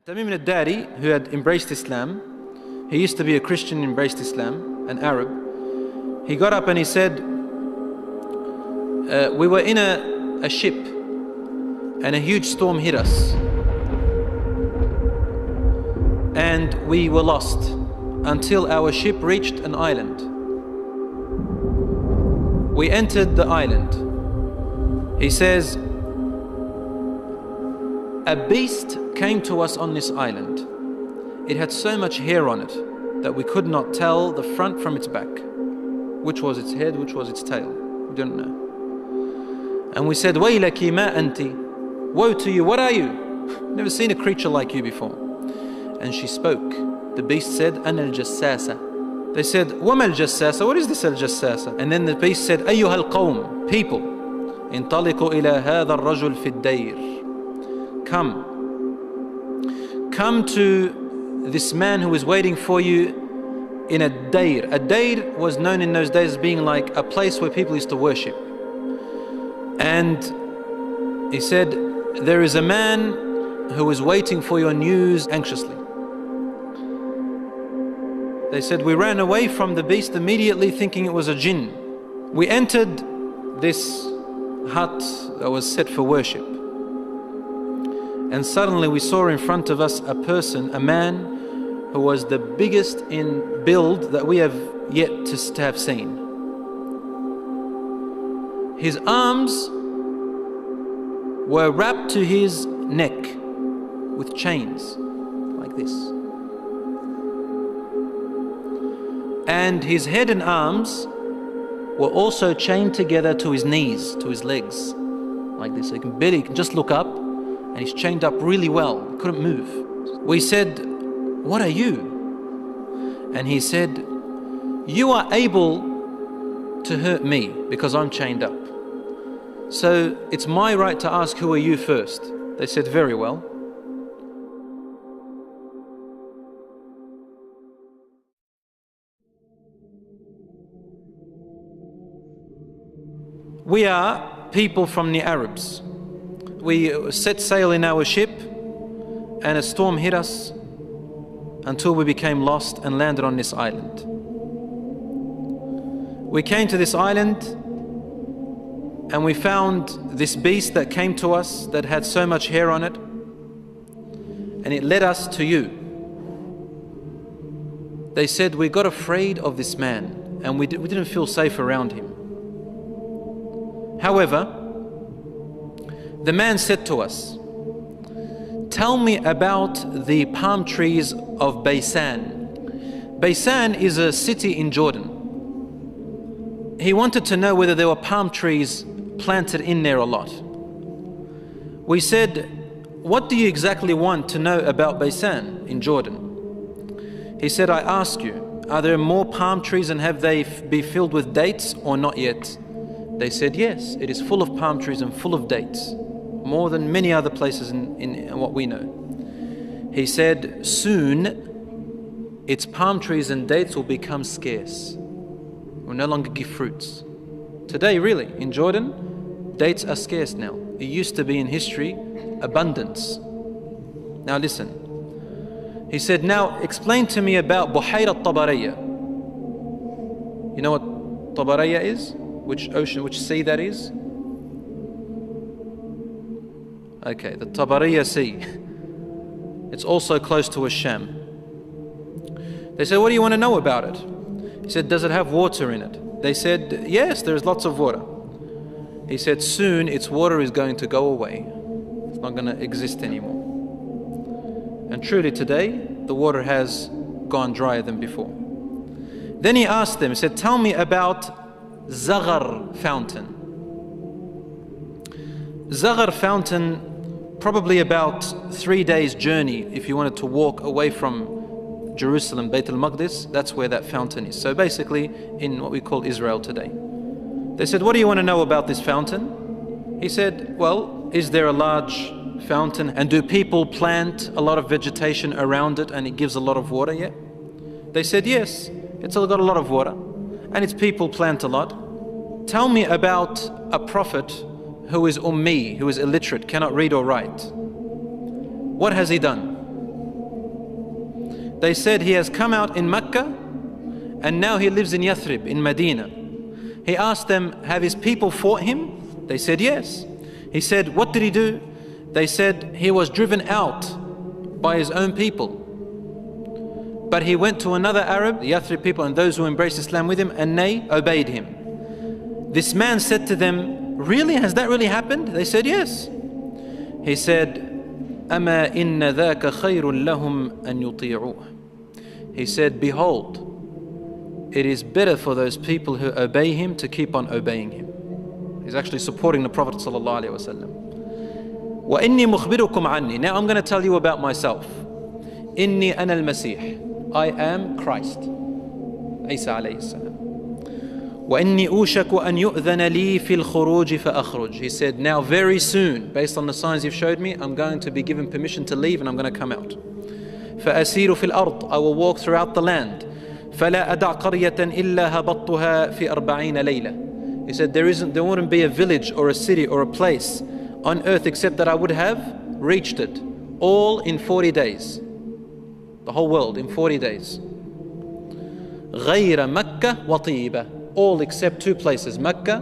Tamim al-Dari, who had embraced Islam, he used to be a Christian, embraced Islam, an Arab. He got up and he said, we were in a ship and a huge storm hit us. And we were lost until our ship reached an island. We entered the island. He says, a beast came to us on this island. It had so much hair on it that we could not tell the front from its back. Which was its head, which was its tail. We didn't know. And we said, Waylaki ma anti. Woe to you, what are you? Never seen a creature like you before. And she spoke. The beast said, Ana al-Jassasa. They said, Wama al-Jassasa? What is this al-Jassasa? And then the beast said, Ayyuha al-Qawm, people. Intaliqu ila hadha al-rajul fi ad-dayr. Come to this man who is waiting for you in a dayr. A dayr was known in those days as being like a place where people used to worship. And he said, there is a man who is waiting for your news anxiously. They said, we ran away from the beast immediately thinking it was a jinn. We entered this hut that was set for worship. And suddenly we saw in front of us a person, a man who was the biggest in build that we have yet to have seen. His arms were wrapped to his neck with chains like this. And his head and arms were also chained together to his knees, to his legs, like this. So you can just look up, and he's chained up really well, couldn't move. We said, what are you? And he said, you are able to hurt me because I'm chained up. So it's my right to ask, who are you first? They said, very well. We are people from the Arabs. We set sail in our ship and a storm hit us until we became lost and landed on this island. We came to this island and we found this beast that came to us that had so much hair on it, and it led us to you. They said, we got afraid of this man and we didn't feel safe around him. However, the man said to us, tell me about the palm trees of Baysan. Baysan is a city in Jordan. He wanted to know whether there were palm trees planted in there or not. We said, what do you exactly want to know about Baysan in Jordan? He said, I ask you, are there more palm trees and have they be filled with dates or not yet? They said, yes, it is full of palm trees and full of dates. More than many other places in what we know. He said, soon its palm trees and dates will become scarce. Will no longer give fruits. Today, really, in Jordan, dates are scarce now. It used to be in history, abundance. Now listen. He said, now explain to me about Buhayra Tabariyya. You know what Tabariyya is? Which ocean, which sea that is? Okay, the Tabariyya Sea. It's also close to Sham. They said, what do you want to know about it? He said, does it have water in it? They said, yes, there's lots of water. He said, soon its water is going to go away. It's not going to exist anymore. And truly today, the water has gone drier than before. Then he asked them, he said, tell me about Zaghar fountain. Zaghar fountain, probably about 3 days journey if you wanted to walk away from Jerusalem, Bayt al-Maqdis, that's where that fountain is. So basically in what we call Israel today. They said, what do you want to know about this fountain? He said, well, is there a large fountain and do people plant a lot of vegetation around it and it gives a lot of water yet? They said, yes, it's got a lot of water and its people plant a lot. Tell me about a prophet who is ummi, who is illiterate, cannot read or write. What has he done? They said he has come out in Mecca and now he lives in Yathrib, in Medina. He asked them, have his people fought him? They said yes. He said, what did he do? They said he was driven out by his own people. But he went to another Arab, the Yathrib people and those who embraced Islam with him, and they obeyed him. This man said to them, really? Has that really happened? They said yes. He said, أَمَا إِنَّ ذَاكَ خَيْرٌ لَهُمْ أَن يُطِيعُوهُ. He said, behold, it is better for those people who obey him to keep on obeying him. He's actually supporting the Prophet ﷺ. وَإِنِّي مُخْبِرُكُمْ عَنِّي. Now I'm going to tell you about myself. إِنِّي أَنَا الْمَسِيحِ. I am Christ. Isa alayhi salam. وَإِنِّي أُوشَكُ أَن يُؤْذَنَ لِي فِي الْخُرُوجِ فَأَخْرُجْ. He said, now very soon, based on the signs you've showed me, I'm going to be given permission to leave and I'm going to come out. فَأَسِيرُ فِي الْأَرْضِ. I will walk throughout the land. فَلَا أَدَعْ قَرْيَةً إِلَّا هَبَطْتُهَا فِي 40 لَيْلَةً. He said, there wouldn't be a village or a city or a place on earth except that I would have reached it, all in 40 days. The whole world in 40 days. غَيْرَ مَكَّةَ وَطِيبَةَ. All except two places, Mecca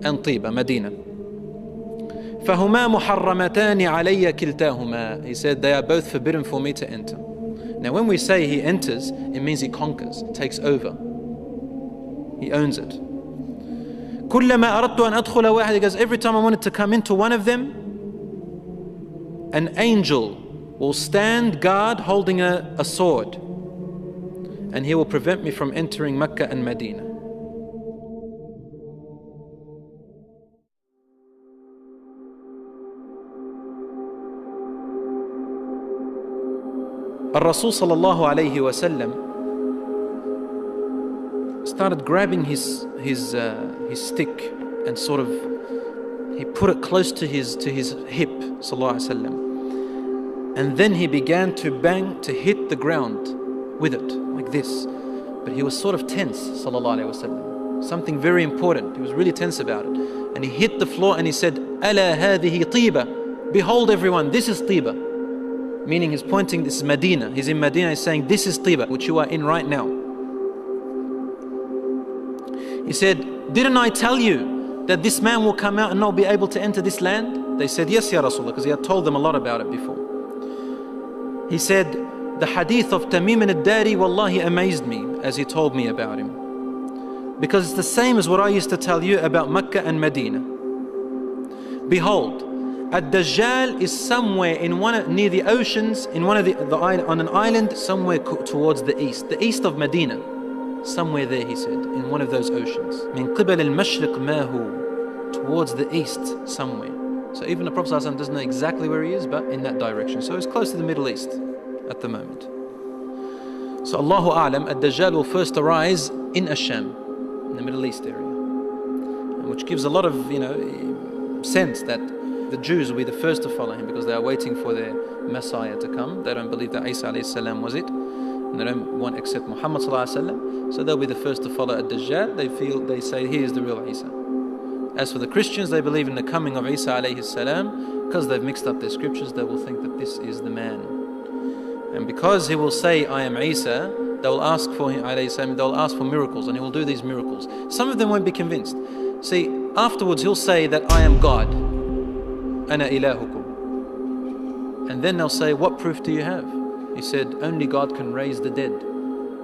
and Tiba, Medina. فَهُمَا مُحَرَّمَتَانِ عَلَيَّ كِلْتَاهُمَا. He said, they are both forbidden for me to enter. Now when we say he enters, it means he conquers, takes over. He owns it. كُلَّمَا أَرَدْتُ أَنْ أَدْخُلَ وَاحِدٍ. He goes, every time I wanted to come into one of them, an angel will stand guard holding a sword, and he will prevent me from entering Mecca and Medina. Rasul sallallahu alayhi wa sallam started grabbing his stick and sort of, he put it close to his hip, sallallahu alayhi wa sallam. And then he began to bang, to hit the ground with it, like this. But he was sort of tense, sallallahu alayhi wa sallam. Something very important. He was really tense about it. And he hit the floor and he said, أَلَا هَذِهِ طِيبَةٌ. Behold everyone, this is Tiba. Meaning he's pointing, this is Medina. He's in Medina, he's saying, this is Tiba, which you are in right now. He said, didn't I tell you that this man will come out and not be able to enter this land? They said, yes, Ya Rasulullah, because he had told them a lot about it before. He said, the hadith of Tamim al-Dari, wallahi, amazed me as he told me about him. Because it's the same as what I used to tell you about Mecca and Medina. Behold, Dajjal is somewhere in near the oceans, in one of on an island somewhere towards the east of Medina. Somewhere there, he said, in one of those oceans. Min qibal al-mashriq ma hu, towards the east somewhere. So even the Prophet ﷺ doesn't know exactly where he is, but in that direction. So he's close to the Middle East at the moment. So Allahu A'lam, Dajjal will first arise in Asham, in the Middle East area, which gives a lot of sense that the Jews will be the first to follow him because they are waiting for their Messiah to come. They don't believe that Isa alayhi salam was it, and they don't want to accept Muhammad sallallahu alayhi wa sallam. So they'll be the first to follow Dajjal. They say he is the real Isa. As for the Christians, they believe in the coming of Isa alayhi salam. Because they've mixed up their scriptures, they will think that this is the man. And because he will say, I am Isa, they will ask for him alayhi salam, they will ask for miracles, and he will do these miracles. Some of them won't be convinced. See, afterwards he'll say that I am God. Ana ilahukum. And then they'll say, what proof do you have? He said, only God can raise the dead.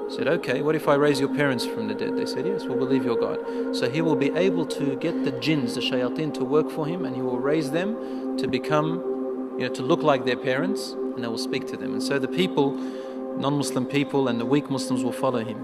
He said, okay, what if I raise your parents from the dead? They said, yes, we'll believe your God. So he will be able to get the jinns, the shayateen, to work for him, and he will raise them to become, to look like their parents, and they will speak to them. And so the people, non-Muslim people and the weak Muslims will follow him.